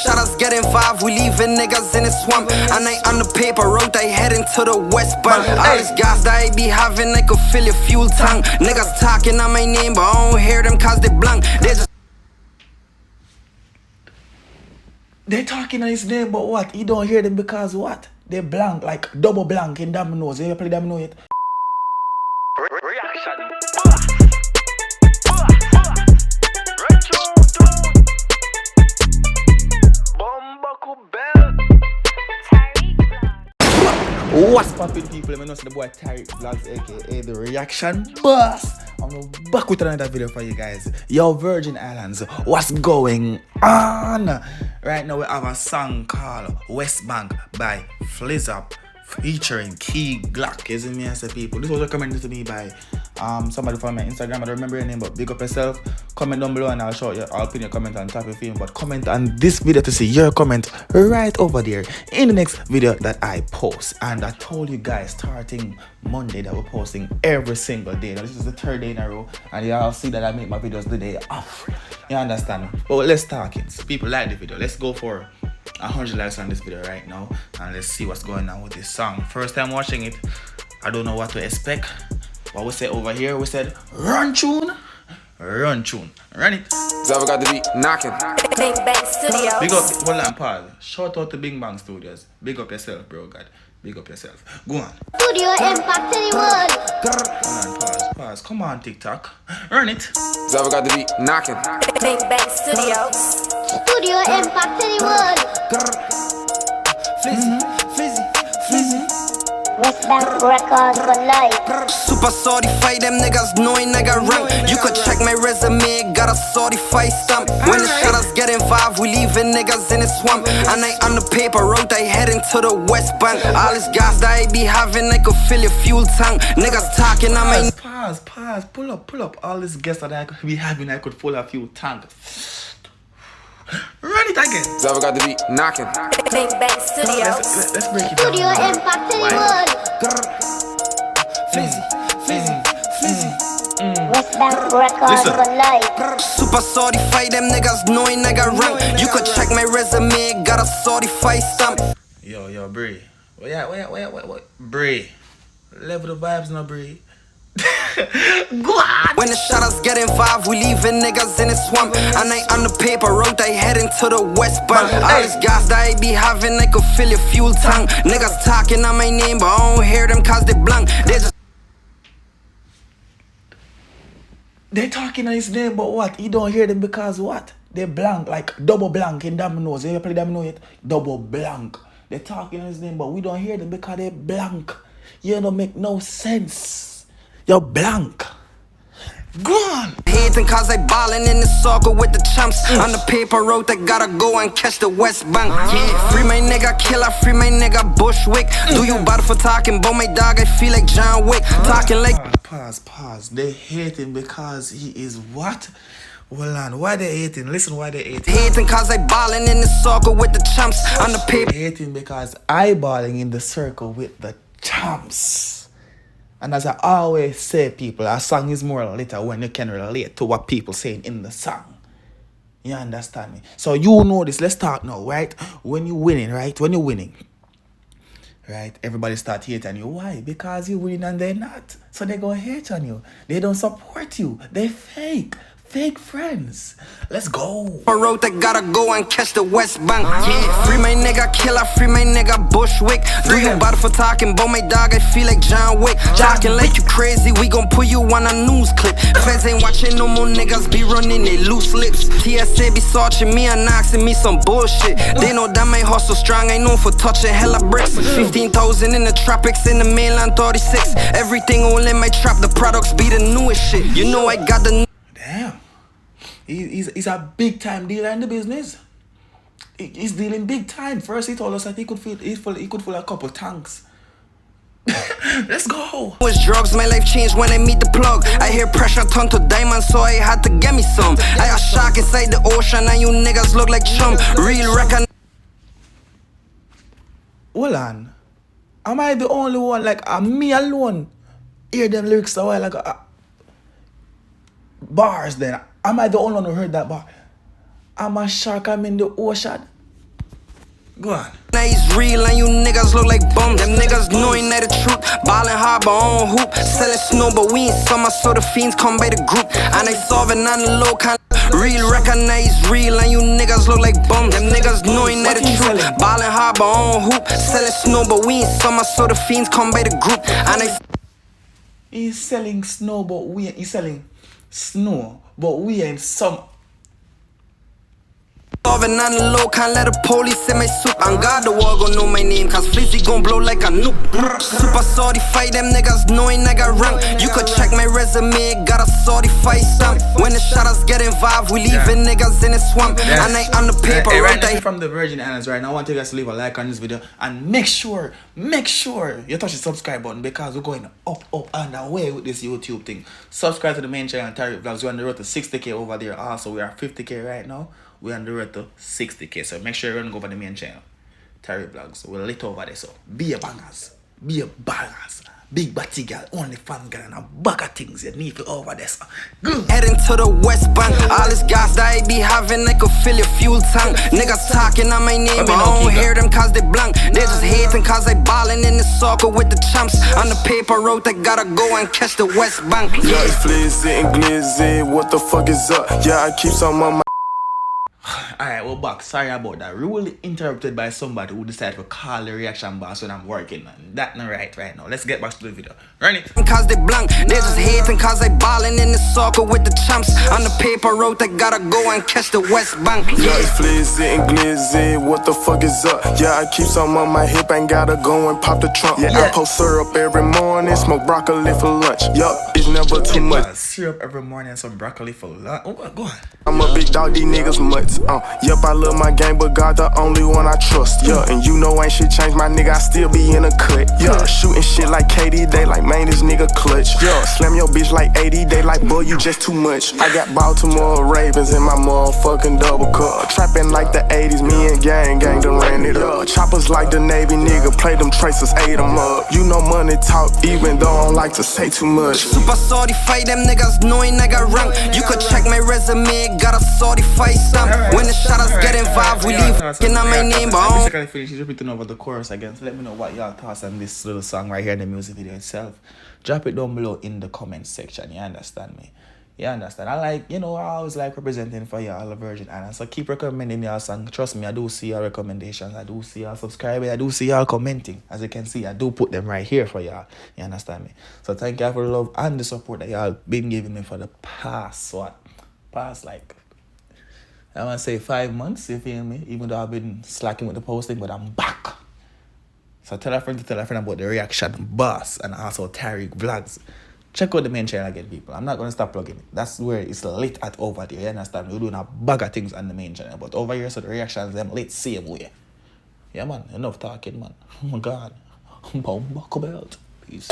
shadows get involved, we leaving niggas in the swamp. And I on the paper road, I heading to the west bank. All this gas that I be having, I could fill your fuel tank. Niggas talking on my name, but I don't hear them cause they blank. They talking on his name, but what? You don't hear them because what? They blank, like double blank in dominoes. You ever play domino yet? Reaction. What's poppin' people? I know the boy TyrekeReacts, aka the reaction boss. I'm back with another video for you guys. Yo, Virgin Islands, what's going on? Right now we have a song called West Bank by Flizop featuring Glock. Isn't me, I say people? This was recommended to me by somebody from my Instagram. I don't remember your name, but big up yourself. Comment down below and I'll pin your comment on top of your film. But comment on this video to see your comment right over there in the next video that I post. And I told you guys starting Monday that we're posting every single day. Now this is the third day in a row, and y'all see that I make my videos the day off. You understand? But let's talk it. So people like the video. Let's go for 100 likes on this video right now, and let's see what's going on with this song. First time watching it, I don't know what to expect. What we said over here, we said run tune, run tune, run it. Zava got the beat knocking. Big Bang Studios. Big up, hold on, pause. Shout out to Big Bang Studios. Big up yourself, bro. God, big up yourself. Go on. Studio Impact Anyone. Hold on, pause. Come on, TikTok, run it. Zava got the beat knocking. Big Bang Studios. Studio Impact Anyone. Flizzy. West Bank Records for life. Super certified, them niggas knowing nigga rank. You could check my resume, got a certified stamp. When the shadows get involved, we leaving niggas in the swamp. And I on the paper road, I heading to the west bank. All this gas that I be having, I could fill your fuel tank. Niggas talking on my Pause. Pull up. All this guests that I could be having, I could fill a few tanks. Run it again. Zava got the beat knocking. Big Bang Studios. Let's break it Studio down. Impact Anyone. Flizzy. West Bank Records Listen. for life. Super certified, them niggas knowing nigga rank. You could check my resume, got a certified stamp. Yo, Bray. What? Bray. Level the vibes now, Bray. Go on. When the shadows get involved, we leaving niggas in the swamp. And I on the paper road, I heading to the west bank. All this gas that I be having, I could fill your fuel tank. Niggas talking on my name, but I don't hear them cause they blank. They talking on his name, but what? You don't hear them because what? They blank, like double blank in dominoes. You ever play domino yet? Double blank. They talking on his name, but we don't hear them because they blank. You don't make no sense. You're blank. Go on. Hating cause I ballin' in the circle with the champs. On the paper road, I gotta go and catch the west bank. Yeah, free my nigga killer, free my nigga Bushwick. Do you bad for talking about my dog? I feel like John Wick. Talking like Pause. They hating because he is what? Hold on. Why they hating? Listen, why they hating? hating cause I ballin' in the circle with the champs. On the paper. Hating because eyeballing in the circle with the champs. And as I always say, people, a song is more later when you can relate to what people saying in the song. You understand me? So you know this. Let's talk now, right? When you're winning, right? When you're winning, right? Everybody start hating you. Why? Because you're winning and they're not. So they're going to hate on you. They don't support you. They fake friends. Let's go. Road, I gotta go and catch the west bank. Yeah, free my nigga killer, free my nigga Bushwick. Do you bad for talking about my dog? I feel like John Wick. Talking like you crazy, we gon' put you on a news clip. Feds ain't watching no more niggas be running they loose lips. TSA be searching me and asking me some bullshit. They know that my hustle strong, I know for touching hella bricks. 15,000 in the tropics, in the mainland 36. Everything all in my trap, the products be the newest shit. You know I got the Damn. He's a big time dealer in the business. He's dealing big time. First he told us that he could fill a couple tanks. Let's go. Was drugs, my life changed when I meet the plug. I hear pressure turn to diamonds, so I had to get me some. I got shark inside the ocean and you niggas look like chum. Real reckon. Hold on. Am I the only one, like me alone, hear them lyrics a while like bars then? Am I the only one who heard that bar? I'm a shark, I'm in the ocean. Go on. Now he's real and you niggas look like bums. Them niggas knowing that the truth. Ballin' hard but on hoop. Selling snow but we ain't summer so the fiends come by the group. And they solving on the low kind. Real recognize real and you niggas look like bums. Them niggas knowing that the truth. Ballin' hard but on hoop. Selling snow but we ain't summer so the fiends come by the group. And they He's selling snow but we ain't. He's selling snow but we ain't some. solving on the low, can't let the police in my soup. And God the world gon' know my name, cause Flizop gon' blow like a nuke. Super certified, them niggas knowing I got rank. You could check my resume, got a certified stamp. When the shotters get involved, we leaving niggas in the swamp. And I on the paper, hey, right there from the Virgin Islands right now. I want you guys to leave a like on this video and make sure you touch the subscribe button because we're going up and away with this YouTube thing. Subscribe to the main channel, TyrekeReacts. We're on the road to 60k over there. Also, we are 50k right now. We're on the road to 60k. So make sure you run go over the main channel, TyrekeReacts. We're lit over there. So be a bangers, be a bangers. Big batty girl, only fans girl, and a bag of things you need for over there. So good. Heading to the West Bank. All this gas that I be having, I could fill your fuel tank. Niggas talking on my name, but I don't hear them cause they blank. They just hating cause I ballin' in the soccer with the champs. On the paper road, I gotta go and catch the West Bank. Yeah, it's Flizop and Glizzy, what the fuck is up? Yeah, I keep some on my. Alright, we're back. Sorry about that. Really interrupted by somebody who decided to call the reaction boss when I'm working, man. That's not right now. Let's get back to the video. Run it. Cause they blank, they just hating cause I ballin' in the soccer with the champs. On the paper road, I gotta go and catch the West Bank. Yeah, it's Flizop and Glizzy, what the fuck is up? Yeah, I keep some on my hip, ain't gotta go and pop the trunk. Yeah, I post syrup every morning, smoke broccoli for lunch. Yup, it's never too much. Syrup every morning and some broccoli for lunch. Oh, go on. I'm a big dog, these niggas mutts. Yup, I love my game, but God the only one I trust. Yeah, and you know ain't shit changed, my nigga, I still be in a cut. Yeah, shooting shit like Katie, they like, man, this nigga clutch. Yeah, slam your bitch like 80, they like, boy, you just too much. I got Baltimore Ravens in my motherfucking double cup. Trapping like the 80s, me and gang done ran it up. Choppers like the Navy, nigga, play them tracers, ate them up. You know money talk, even though I don't like to say too much. Super certified, them niggas knowing I got rank. You could check my resume, got a certified stamp. When the shotters get involved, we leave on my name, but basically finish. He's repeating over the chorus again. So let me know what y'all thoughts on this little song right here in the music video itself. Drop it down below in the comment section. You understand me? You understand? I always like representing for y'all the Virgin Islands. So keep recommending y'all song. Trust me, I do see y'all recommendations. I do see y'all subscribing. I do see y'all commenting. As you can see, I do put them right here for y'all. You understand me? So thank y'all for the love and the support that y'all been giving me for the past like, I want to say 5 months, you feel me? Even though I've been slacking with the posting, but I'm back. So tell a friend about the reaction boss and also TyrekeReacts. Check out the main channel again, people. I'm not going to stop plugging it. That's where it's lit at over there. You understand? We're doing a bag of things on the main channel. But over here, so the reactions, them lit same way. Yeah, man. Enough talking, man. Oh, my God. Buckle belt. Peace.